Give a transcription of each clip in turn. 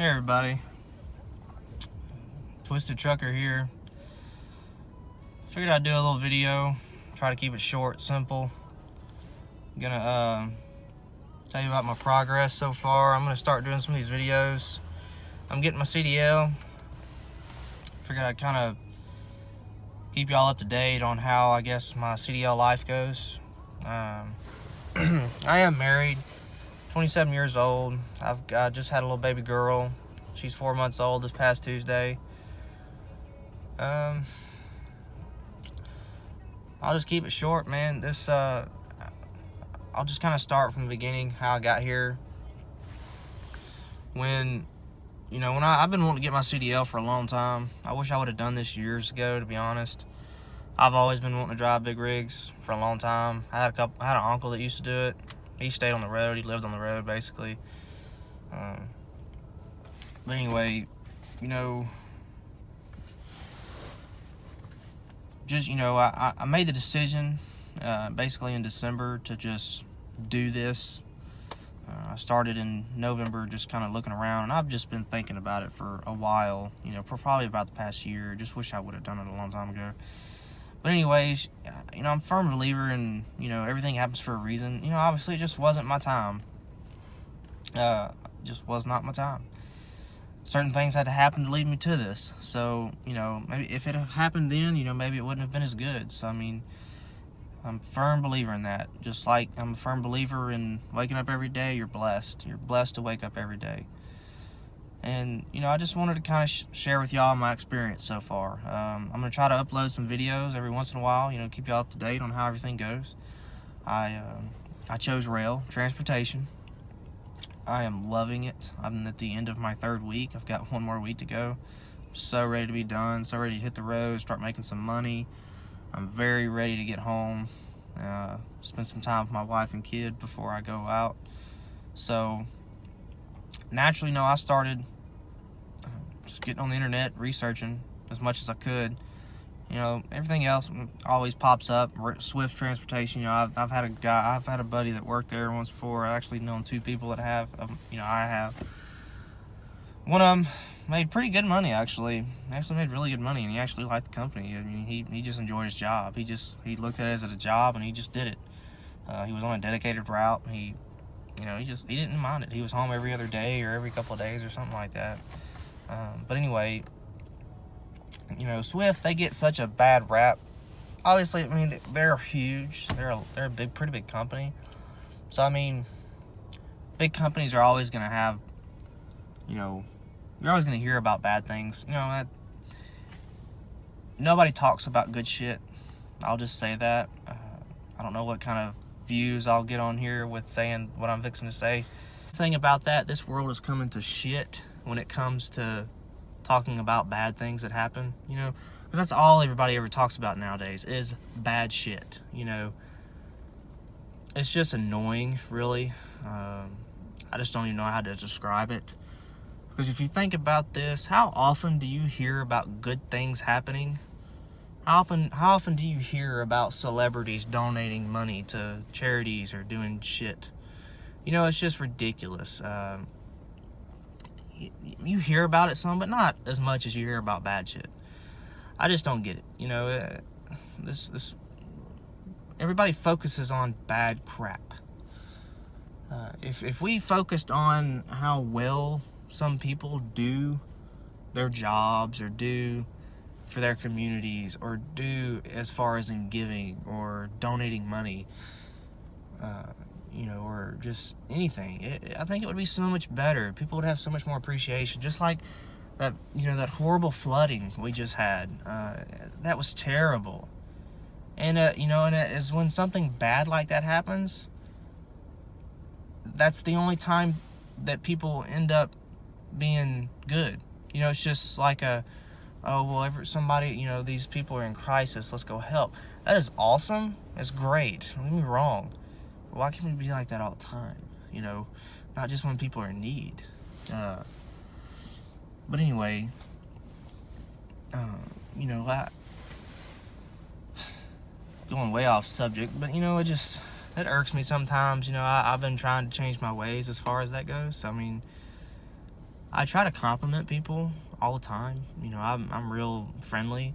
Hey everybody, Twisted Trucker here. Figured I'd do a little video, try to keep it short, simple. I'm gonna tell you about my progress so far. I'm gonna start doing some of these videos. I'm getting my CDL. Figured I'd kind of keep y'all up to date on how I guess my CDL life goes. I am married, 27 years old. I just had a little baby girl. She's 4 months old this past Tuesday. I'll just keep it short, man. I'll just kind of start from the beginning, how I got here. I've been wanting to get my CDL for a long time. I wish I would have done this years ago, to be honest. I've always been wanting to drive big rigs for a long time. I had an uncle that used to do it. He stayed on the road. He lived on the road, basically. But anyway, I made the decision basically in December to just do this. I started in November just kind of looking around, and I've just been thinking about it for a while, for probably about the past year. Just wish I would have done it a long time ago. But anyways, I'm a firm believer in, everything happens for a reason. Obviously it just wasn't my time. Just was not my time. Certain things had to happen to lead me to this. So, maybe if it had happened then, maybe it wouldn't have been as good. So, I'm a firm believer in that. Just like I'm a firm believer in waking up every day, you're blessed. You're blessed to wake up every day. And, I just wanted to kind of share with y'all my experience so far. I'm going to try to upload some videos every once in a while, keep y'all up to date on how everything goes. I chose Roehl Transportation. I am loving it. I'm at the end of my 3rd week. I've got 1 more week to go. I'm so ready to be done, so ready to hit the road, start making some money. I'm very ready to get home, spend some time with my wife and kid before I go out. So, naturally, I started just getting on the internet, researching as much as I could. Everything else always pops up. Swift Transportation. I've had a buddy that worked there once before. I actually known 2 people that have. I have. One of them made pretty good money, actually. Actually made really good money, and he actually liked the company. He just enjoyed his job. He looked at it as a job, and he just did it. He was on a dedicated route. He didn't mind it. He was home every other day or every couple of days or something like that. But anyway, Swift, they get such a bad rap. Obviously, they're huge. They're a pretty big company. So, big companies are always going to have, you're always going to hear about bad things. Nobody talks about good shit. I'll just say that. I don't know what kind of views I'll get on here with saying what I'm fixing to say. The thing about that, this world is coming to shit when it comes to talking about bad things that happen, because that's all everybody ever talks about nowadays is bad shit. It's just annoying, really. I just don't even know how to describe it, because if you think about this, how often do you hear about good things happening? How often do you hear about celebrities donating money to charities or doing shit? It's just ridiculous. You hear about it some, but not as much as you hear about bad shit. I just don't get it. This everybody focuses on bad crap. If we focused on how well some people do their jobs or do for their communities or do as far as in giving or donating money, or just anything, I think it would be so much better. People would have so much more appreciation. Just like that, that horrible flooding we just had. That was terrible. And, and it is when something bad like that happens, that's the only time that people end up being good. It's just like somebody, these people are in crisis, let's go help. That is awesome. It's great. Don't get me wrong. Why can't we be like that all the time? Not just when people are in need. But anyway, going way off subject, but it irks me sometimes. I've been trying to change my ways as far as that goes. I try to compliment people all the time. You know, I'm real friendly.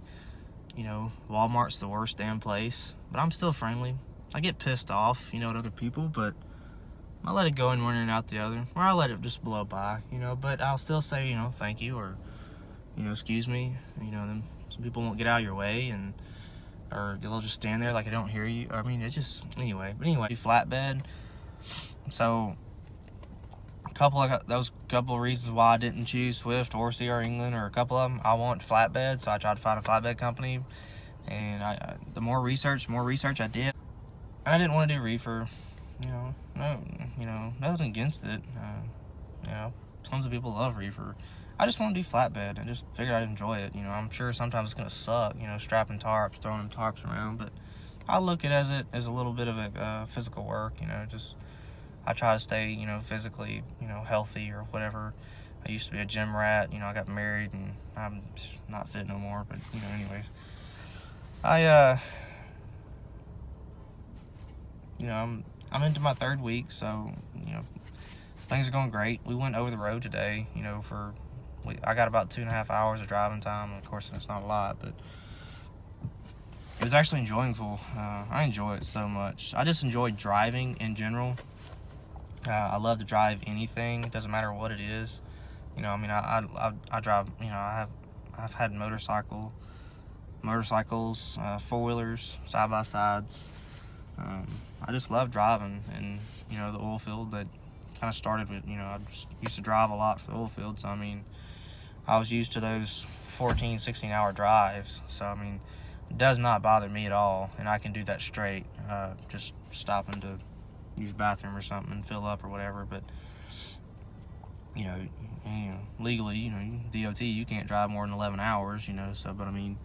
You know, Walmart's the worst damn place, but I'm still friendly. I get pissed off, you know, at other people, but I let it go in one ear and out the other, or I let it just blow by, you know, but I'll still say, you know, thank you, or, you know, excuse me, you know, then some people won't get out of your way, and, or they'll just stand there like I don't hear you. I mean, it just, anyway, flatbed. So, those couple of reasons why I didn't choose Swift or CR England, or a couple of them. I want flatbed, so I tried to find a flatbed company, and the more research I did, and I didn't want to do reefer. You know, nothing against it. You know, tons of people love reefer. I just want to do flatbed. I just figured I'd enjoy it. You know, I'm sure sometimes it's gonna suck. You know, strapping tarps, throwing them tarps around, but I look at it as a little bit of a physical work. You know, just I try to stay, you know, physically, you know, healthy or whatever. I used to be a gym rat. You know, I got married and I'm not fit no more. But you know, anyways, you know, I'm into my 3rd week, so you know, things are going great. We went over the road today. You know, I got about 2.5 hours of driving time. And of course, it's not a lot, but it was actually enjoyable. I enjoy it so much. I just enjoy driving in general. I love to drive anything. It doesn't matter what it is. You know, I mean, I drive. You know, I've had motorcycles, 4-wheelers, side-by-sides. I just love driving, and you know, the oil field that kind of started with, you know, I just used to drive a lot for the oil field, so I mean, I was used to those 14, 16-hour drives, so I mean, it does not bother me at all, and I can do that straight, just stopping to use bathroom or something and fill up or whatever. But you know, legally, you know, DOT, you can't drive more than 11 hours, you know, so, but I mean,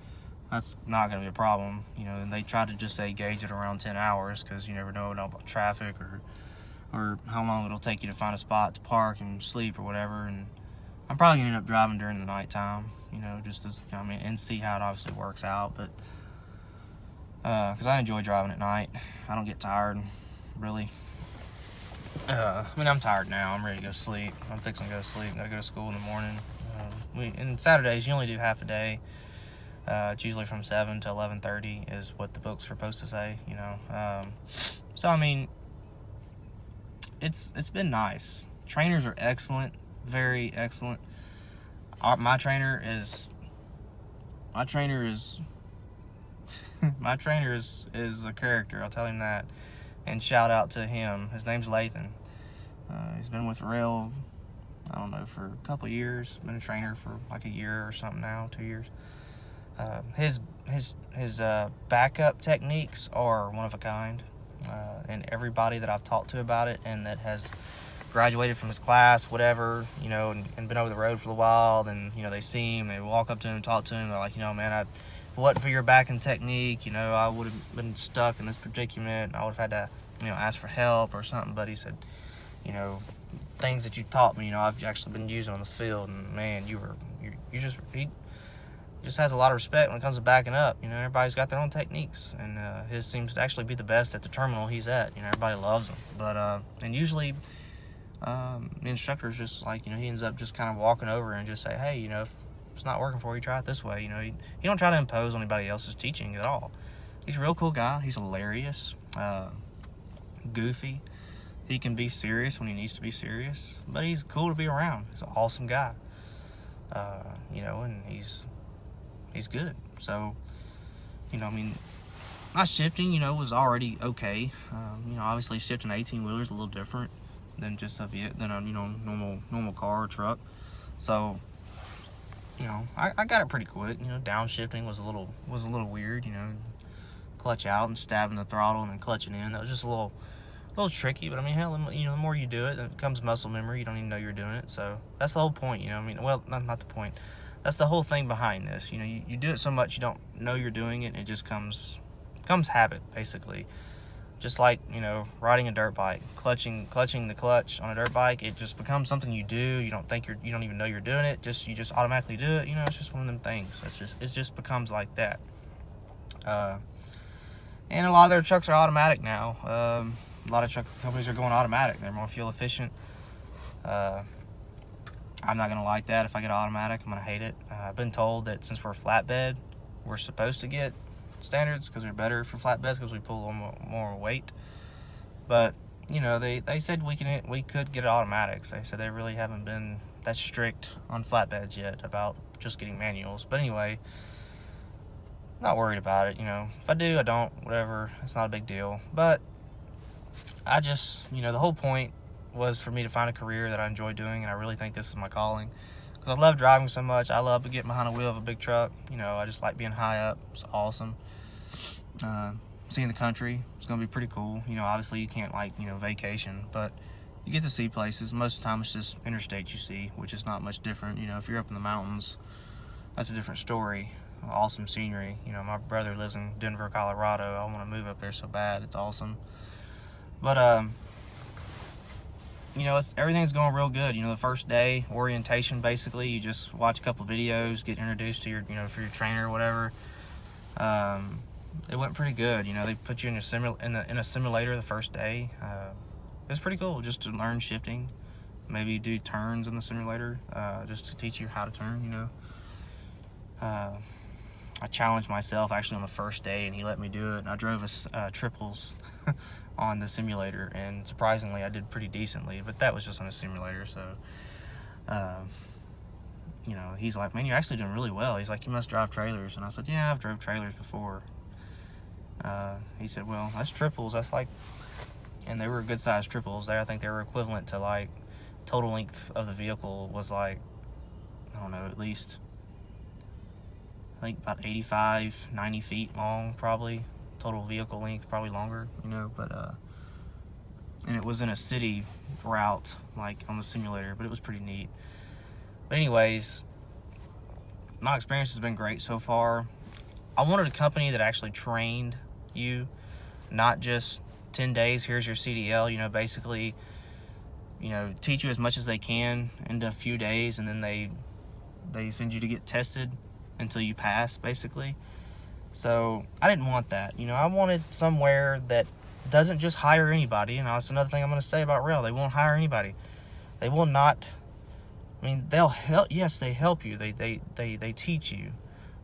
that's not going to be a problem, you know. And they try to just say gauge it around 10 hours because you never know about traffic or how long it'll take you to find a spot to park and sleep or whatever. And I'm probably going to end up driving during the nighttime, you know, just as, I mean, and see how it obviously works out. But because I enjoy driving at night, I don't get tired, really. I mean, I'm tired now. I'm ready to go sleep. I'm fixing to go to sleep. I gotta go to school in the morning. And Saturdays, you only do half a day. It's usually from 7 to 11:30 is what the book's supposed to say, you know. So I mean, it's been nice. Trainers are excellent, very excellent. My trainer is my trainer is a character. I'll tell him that. And shout out to him. His name's Lathan. He's been with Roehl, I don't know, for a couple years. Been a trainer for like a year or something now, 2 years. His backup techniques are one of a kind, and everybody that I've talked to about it and that has graduated from his class, whatever, you know, and been over the road for a while, then, you know, they see him, they walk up to him and talk to him, they're like, you know, man, if it wasn't for your backing technique, you know, I would have been stuck in this predicament, and I would have had to, you know, ask for help or something. But he said, you know, things that you taught me, you know, I've actually been using on the field, and man, he just has a lot of respect when it comes to backing up. You know, everybody's got their own techniques, and his seems to actually be the best at the terminal he's at. You know, everybody loves him. But and usually the instructor's just like, you know, he ends up just kind of walking over and just say, hey, you know, if it's not working for you, try it this way. You know, he don't try to impose on anybody else's teaching at all. He's a real cool guy. He's hilarious, goofy. He can be serious when he needs to be serious, but he's cool to be around. He's an awesome guy. You know, and he's good. So, you know, I mean, my shifting, you know, was already okay. You know, obviously shifting 18-wheeler is a little different than just a you know, normal car or truck. So, you know, I got it pretty quick. You know, downshifting was a little weird. You know, clutch out and stabbing the throttle and then clutching in. That was just a little tricky. But I mean, hell, you know, the more you do it, it becomes muscle memory. You don't even know you're doing it. So that's the whole point. You know, I mean, well, not the point. That's the whole thing behind this. You know, you do it so much you don't know you're doing it, and it just comes habit, basically. Just like, you know, riding a dirt bike, clutching the clutch on a dirt bike, it just becomes something you do. You don't even know you're doing it. You just automatically do it. You know, it's just one of them things. It just becomes like that. And a lot of their trucks are automatic now. A lot of truck companies are going automatic. They're more fuel efficient. I'm not gonna like that. If I get automatic, I'm gonna hate it. I've been told that since we're flatbed, we're supposed to get standards because they're better for flatbeds because we pull a little more weight. But you know, they said we could get automatics. They said they really haven't been that strict on flatbeds yet about just getting manuals. But anyway, not worried about it. You know, if I do, I don't. Whatever. It's not a big deal. But I just, you know, the whole point was for me to find a career that I enjoy doing, and I really think this is my calling. Because I love driving so much. I love to get behind a wheel of a big truck. You know, I just like being high up. It's awesome. Seeing the country, it's going to be pretty cool. You know, obviously you can't, like, you know, vacation, but you get to see places. Most of the time it's just interstate you see, which is not much different. You know, if you're up in the mountains, that's a different story. Awesome scenery. You know, my brother lives in Denver, Colorado. I want to move up there so bad. It's awesome. But, you know, everything's going real good. You know, the first day, orientation, basically, you just watch a couple videos, get introduced to your, you know, for your trainer or whatever. It went pretty good. You know, they put you in a simulator the first day. It was pretty cool just to learn shifting, maybe do turns in the simulator, just to teach you how to turn, you know. I challenged myself actually on the first day, and he let me do it, and I drove triples on the simulator, and surprisingly I did pretty decently, but that was just on a simulator. So you know, he's like, man, you're actually doing really well. He's like, you must drive trailers. And I said, yeah, I've drove trailers before. He said, well, that's triples. That's like, and they were good sized triples there. I think they were equivalent to, like, total length of the vehicle was like, I don't know, at least, I think about 85, 90 feet long, probably. Total vehicle length, probably longer, you know, but, and it was in a city route, like, on the simulator, but it was pretty neat. But anyways, my experience has been great so far. I wanted a company that actually trained you, not just 10 days, here's your CDL, you know, basically, you know, teach you as much as they can in a few days, and then they send you to get tested until you pass, basically. So I didn't want that. You know, I wanted somewhere that doesn't just hire anybody. And that's another thing I'm going to say about Roehl. They won't hire anybody. They will not. I mean, they'll help. Yes, they help you. They teach you,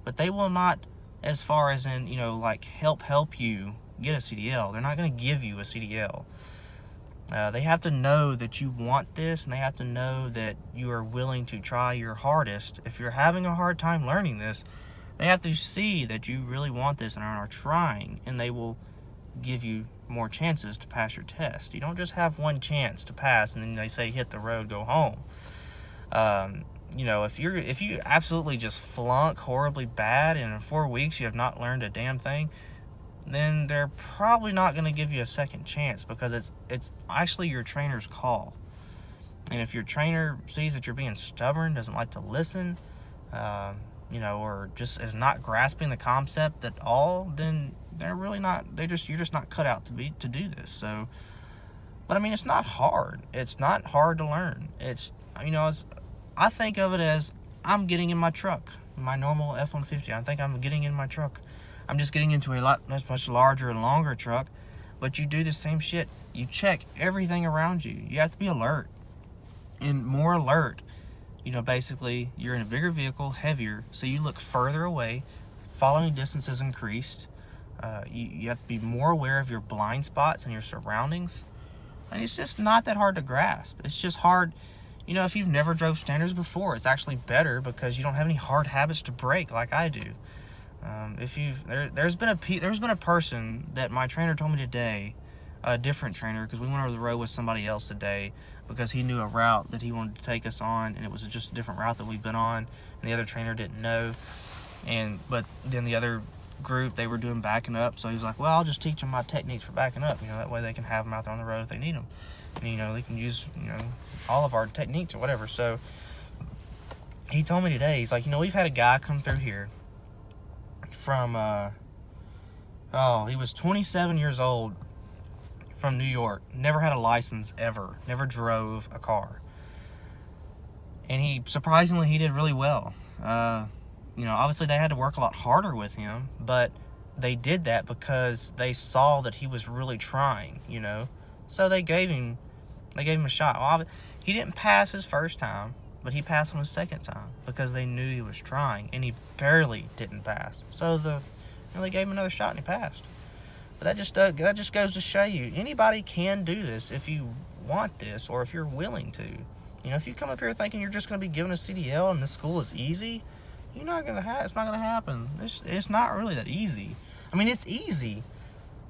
but they will not, as far as in, you know, like help you get a CDL. They're not going to give you a CDL. They have to know that you want this, and they have to know that you are willing to try your hardest. If you're having a hard time learning this, they have to see that you really want this and are trying, and they will give you more chances to pass your test. You don't just have one chance to pass, and then they say hit the road, go home. You know, if you absolutely just flunk horribly bad, and in 4 weeks you have not learned a damn thing, then they're probably not going to give you a second chance, because it's actually your trainer's call. And if your trainer sees that you're being stubborn, doesn't like to listen, you know, or just is not grasping the concept at all, then they're really not. You're just not cut out to do this. So, but I mean, it's not hard. It's not hard to learn. It's, you know, I think of it as I'm getting in my truck, my normal F-150. I think I'm getting in my truck. I'm just getting into a much larger and longer truck, but you do the same shit. You check everything around you. You have to be alert, and more alert. You know, basically, you're in a bigger vehicle, heavier, so you look further away. Following distance is increased. You have to be more aware of your blind spots and your surroundings. And it's just not that hard to grasp. It's just hard. You know, if you've never drove standards before, it's actually better because you don't have any hard habits to break like I do. There's been a person that my trainer told me today, a different trainer, because we went over the road with somebody else today, because he knew a route that he wanted to take us on, and it was just a different route that we've been on, and the other trainer didn't know. But then the other group, they were doing backing up, so he was like, well, I'll just teach them my techniques for backing up, you know, that way they can have them out there on the road if they need them, and, you know, they can use, you know, all of our techniques or whatever. So he told me today, he's like, you know, we've had a guy come through here from he was 27 years old, from New York, never had a license ever, never drove a car, and he did really well. You know, obviously they had to work a lot harder with him, but they did that because they saw that he was really trying, you know, so they gave him a shot. Well, he didn't pass his first time, but he passed on his second time because they knew he was trying, and he barely didn't pass. So they gave him another shot and he passed. But that just goes to show you, anybody can do this if you want this or if you're willing to. If you come up here thinking you're just going to be given a CDL and this school is easy, it's not going to happen. It's not really that easy. I mean, it's easy,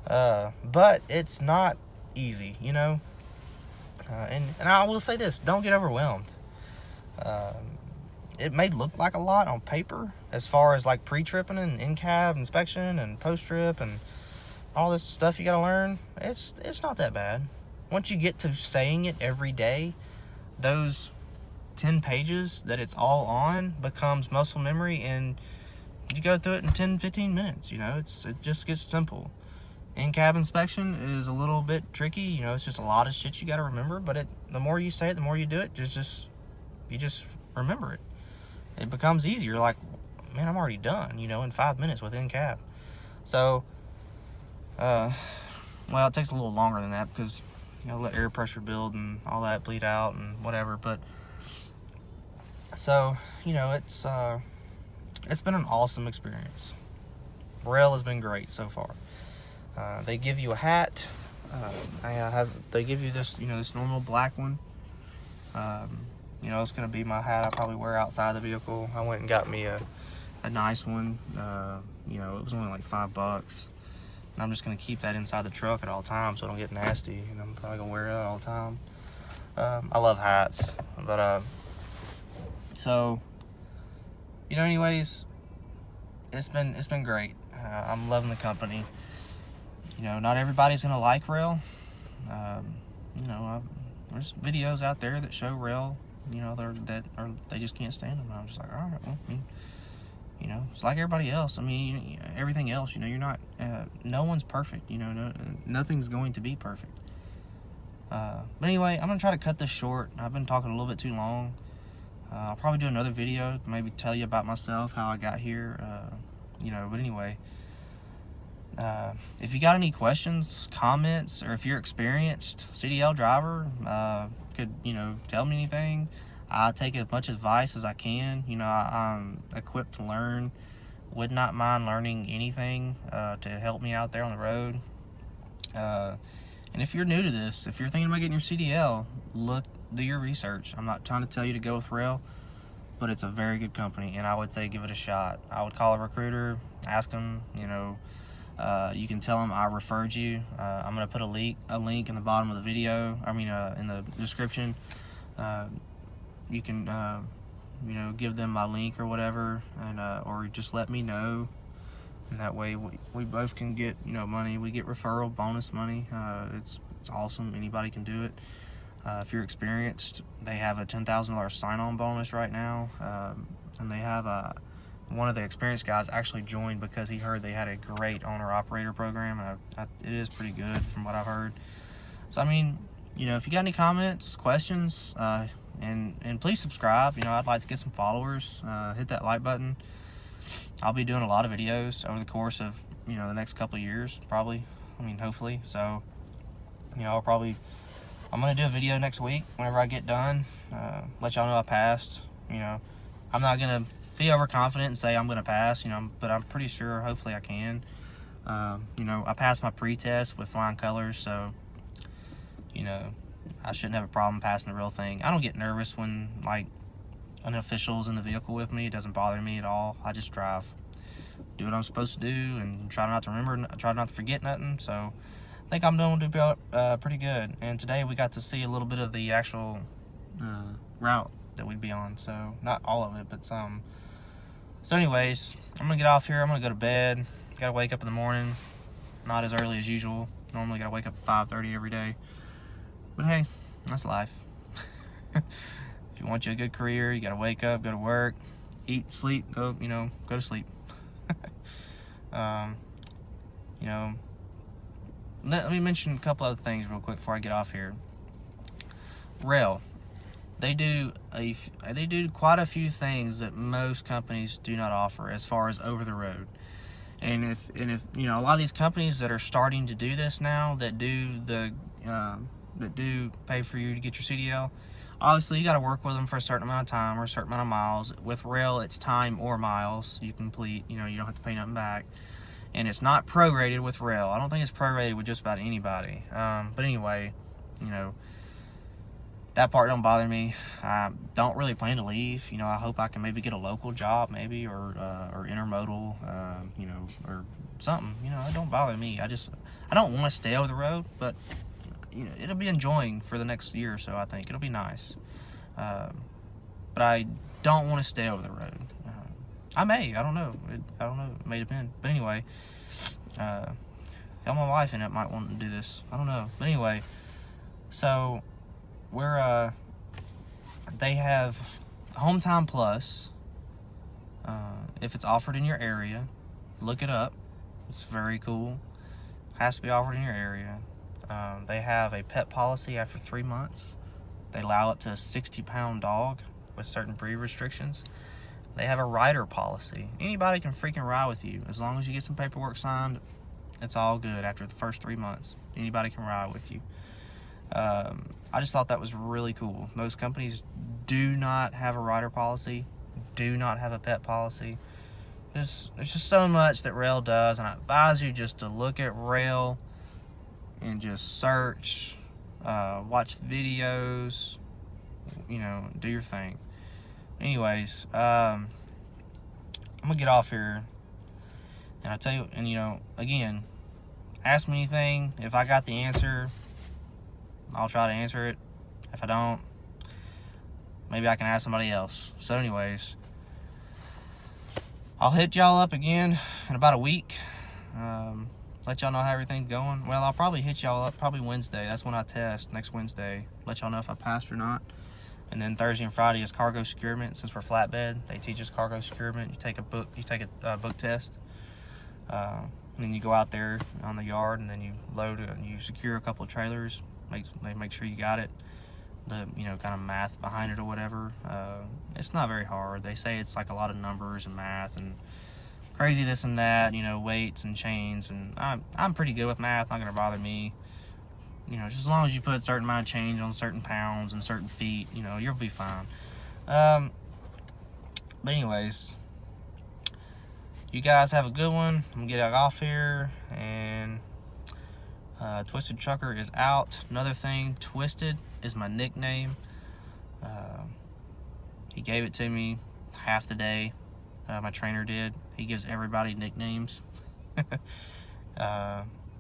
but it's not easy, and I will say this, don't get overwhelmed. It may look like a lot on paper as far as like pre-tripping and in-cab inspection and post-trip and all this stuff you got to learn. It's not that bad. Once you get to saying it every day, those 10 pages that it's all on becomes muscle memory, and you go through it in 10-15 minutes. It just gets simple. In-cab inspection is a little bit tricky. It's just a lot of shit you got to remember, but the more you say it, the more you do it, you just remember it. It becomes easier. You're like, man, I'm already done, in 5 minutes with in-cab. So, well, it takes a little longer than that because let air pressure build and all that bleed out and whatever. But so it's been an awesome experience. Roehl has been great so far. They give you a hat. They give you this this normal black one. It's gonna be my hat I probably wear outside the vehicle. I went and got me a nice one. It was only like $5. And I'm just going to keep that inside the truck at all times so I don't get nasty. And I'm probably going to wear it all the time. I love hats. But, so, anyways, it's been great. I'm loving the company. Not everybody's going to like Roehl. There's videos out there that show Roehl, they just can't stand them. And I'm just like, all right, well, it's like everybody else. I mean, everything else, you're not, no one's perfect, nothing's going to be perfect. But anyway, I'm going to try to cut this short. I've been talking a little bit too long. I'll probably do another video, maybe tell you about myself, how I got here, but anyway. If you got any questions, comments, or if you're experienced CDL driver, could, tell me anything. I take as much advice as I can. I'm equipped to learn. Would not mind learning anything to help me out there on the road. And if you're new to this, if you're thinking about getting your CDL, do your research. I'm not trying to tell you to go with Roehl, but it's a very good company, and I would say give it a shot. I would call a recruiter, ask them, you can tell them I referred you. I'm going to put a link in the bottom of the video, in the description. You can, give them my link or whatever, and or just let me know, and that way we both can get, money. We get referral bonus money. It's awesome. Anybody can do it. If you're experienced, they have a $10,000 sign-on bonus right now, and they have one of the experienced guys actually joined because he heard they had a great owner-operator program, and it is pretty good from what I've heard. So, if you got any comments, questions, and please subscribe. I'd like to get some followers. Hit that like button. I'll be doing a lot of videos over the course of, the next couple of years, probably. Hopefully. So, I'm going to do a video next week whenever I get done. Let y'all know I passed. I'm not going to be overconfident and say I'm going to pass, but I'm pretty sure, hopefully I can. I passed my pre-test with flying colors, so, I shouldn't have a problem passing the real thing. I don't get nervous when, an official's in the vehicle with me. It doesn't bother me at all. I just drive, do what I'm supposed to do, and try not to forget nothing. So I think I'm doing pretty good. And today we got to see a little bit of the actual route that we'd be on. So not all of it, but some. So anyways, I'm going to get off here. I'm going to go to bed. Got to wake up in the morning. Not as early as usual. Normally got to wake up at 5:30 every day. But hey, that's life. If you want a good career, you got to wake up, go to work, eat, sleep, go to sleep. Let me mention a couple other things real quick before I get off here. Roehl, they do quite a few things that most companies do not offer as far as over the road. And if a lot of these companies that are starting to do this now, that do pay for you to get your CDL, Obviously, you got to work with them for a certain amount of time or a certain amount of miles. With Roehl, it's time or miles you complete. You know, you don't have to pay nothing back. And it's not prorated with Roehl. I don't think it's prorated with just about anybody. But anyway, you know, that part don't bother me. I don't really plan to leave. You know, I hope I can maybe get a local job, maybe, or intermodal, you know, or something. You know, it don't bother me. I don't want to stay over the road, but you know, it'll be enjoying for the next year or so. I think it'll be nice. But I don't want to stay over the road. I may. I don't know. I don't know. It may depend. But anyway, hell, my wife and it might want to do this. I don't know. But anyway, so we're they have Home Time Plus. If it's offered in your area, look it up. It's very cool. Has to be offered in your area. They have a pet policy after 3 months. They allow up to a 60-pound dog with certain breed restrictions. They have a rider policy. Anybody can freaking ride with you. As long as you get some paperwork signed, it's all good after the first 3 months. Anybody can ride with you. I just thought that was really cool. Most companies do not have a rider policy, do not have a pet policy. There's just so much that Roehl does, and I advise you just to look at Roehl and just search, watch videos, you know, do your thing. Anyways, I'm gonna get off here, and I tell you, and you know, again, ask me anything. If I got the answer, I'll try to answer it. If I don't, maybe I can ask somebody else. So anyways, I'll hit y'all up again in about a week. Let y'all know how everything's going. Well, I'll probably hit y'all up probably Wednesday. That's when I test, next Wednesday. Let y'all know if I passed or not. And then Thursday and Friday is cargo securement. Since we're flatbed, they teach us cargo securement. You take a book test. And then you go out there on the yard, and then you load it, and you secure a couple of trailers. Make sure you got it. The, you know, kind of math behind it or whatever. It's not very hard. They say it's like a lot of numbers and math and crazy this and that, you know, weights and chains, and I'm pretty good with math. Not gonna bother me. You know, just as long as you put a certain amount of change on certain pounds and certain feet, you know, you'll be fine. But anyways, you guys have a good one. I'm gonna get off here, and Twisted Trucker is out. Another thing, Twisted is my nickname. He gave it to me half the day. My trainer did. He gives everybody nicknames.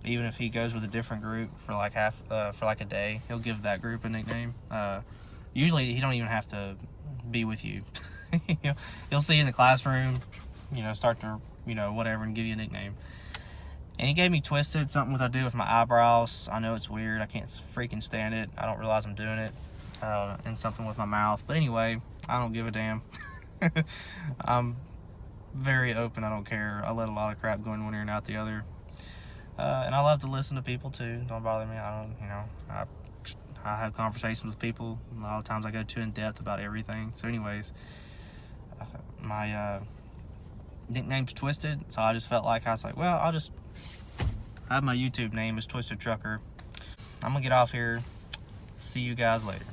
Even if he goes with a different group for like a day, he'll give that group a nickname. Usually he don't even have to be with you. He'll see you in the classroom, you know, start to, you know, whatever, and give you a nickname. And he gave me Twisted, something I do with my eyebrows. I know it's weird. I can't freaking stand it. I don't realize I'm doing it. And something with my mouth. But anyway, I don't give a damn. I'm very open. I don't care. I let a lot of crap go in one ear and out the other. And I love to listen to people too. Don't bother me. I don't, you know, I have conversations with people. A lot of times I go too in depth about everything. So anyways, my nickname's Twisted. So I just felt like, I was like, well, I have my YouTube name is Twisted Trucker. I'm gonna get off here. See you guys later.